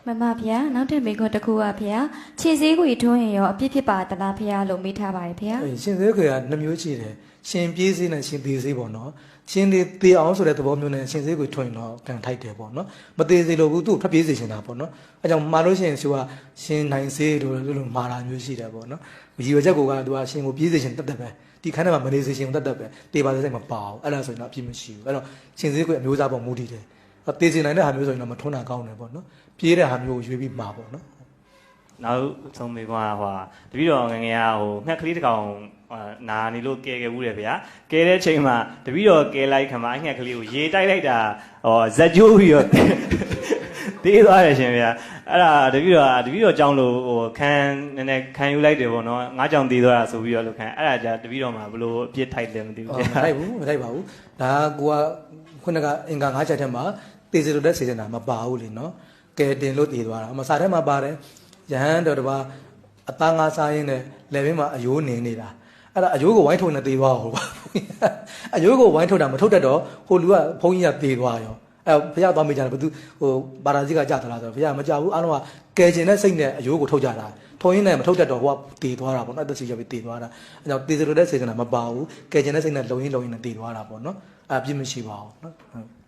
မမဖေနောက်ထပ်မိခွန်းတစ်ခုကဖေခြေစည်းကိုထွန်းရင်ရောအပြစ်ဖြစ်ပါသလားဖေလို့မေးထားပါတယ်ဖေ ရှင်သေးခွေက2မျိုးရှိတယ်ရှင်ပြေးစေးနဲ့ရှင်သေးစေးပေါ့နော်ရှင်သေးအောင်ဆိုတဲ့သဘောမျိုးနဲ့ရှင်သေးခွေထွန်းရင်တော့ကန်ထိုက်တယ်ပေါ့နော်မသေးစေလို့ဘူးသူ့ထွက်ပြေးစေချင်တာပေါ့နော်အဲကြောင့်မှာလို့ရှိရင်သူကရှင်နိုင်စေးလို့မှာတာမျိုးရှိတယ်ပေါ့နော်ရည်ရွယ်ချက်ကသူကရှင်ကိုပြေးစေချင်တက်ပဲဒီခန်းထဲမှာမနေစေချင်တက်ပဲတေပါစေစိတ်မပါဘူးအဲ့ဒါဆိုရင်တော့အပြစ်မရှိဘူးအဲ့တော့ရှင်သေးခွေအမျိုးသားပေါ်မူတည်တယ်တေးစေနိုင်တဲ့ဟာမျိုးဆိုရင်တော့မထွန်းတာကောင်းတယ်ပေါ့နော်ပြေးတဲ့ဟာမျိုးကိုရွေးပြီးမှာပေါ့နော်နောက်ဆုံးမေးခွန်းကတပည့်တော်ငငယ်ကငှက်ကလေးတစ်ကောင်နာနေလို့ကဲခဲ့ဘူးတယ်ဗျာကဲတဲ့အချိန်မှာတပည့်တော်ကဲလိုက်ခါမှာငှက်ကလေးကိုရေတိုက်လိုက်တာဇက်ကျိုးပြီးတော့တေးသွားတယ်ရှင်ဗျာအဲ့ဒါတပည့်တော်ကြောင်းလို့ခံနည်းနည်းခံယူလိုက်တယ်ပေါ့နော်ငါးကြောင်တေးသွားတာဆိုပြီးတော့လို့ခံအဲ့ဒါကြတပည့်တော်မှာဘလို့အပြစ်ထိုက်တယ်မသိဘူးဗျာမထိုက်ပါဘူးဒါကိုကခုနကအင်္ဂါ9ချက်ထဲမှာတေးစလို့တဲ့စေစနာမပါဘူးလေနော်ကဲတင်လို့တေးသွားတာမစားထဲမှာပါတယ်ရဟန်းတော်တပါအသားငါးစားရင်းနဲ့လက်ဘင်းမှာအယိုးနေနေတာအဲ့ဒါအယိုးကိုဝိုင်းထုံနေသေးသွားဟုတ်ပါအယိုးကိုဝိုင်းထုံတာမထုတ်တတ်တော့ဟိုလူကဘုန်းကြီးကသေးသွားရောအဲ့ဘုရားသွားမေးကြတယ်ဘသူပါရာဇိကကြာသလားဆိုတော့ဘုရားမကြဘူးအားလုံးကကယ်ကျင်တဲ့စိတ်နဲ့အယိုးကိုထုတ်ကြတာထုံရင်းနဲ့မထုတ်တတ်တော့ဟိုကသေးသွားတာပေါ့နော်အသက်စီရပြီးသေးသွားတာအဲ့ကြောင့်သေစလို့တဲ့စေစနာမပါဘူးကယ်ကျင်တဲ့စိတ်နဲ့လုံရင်းနဲ့သေးသွားတာပေါ့နော်အဲ့ပြစ်မရှိပါဘူးနော်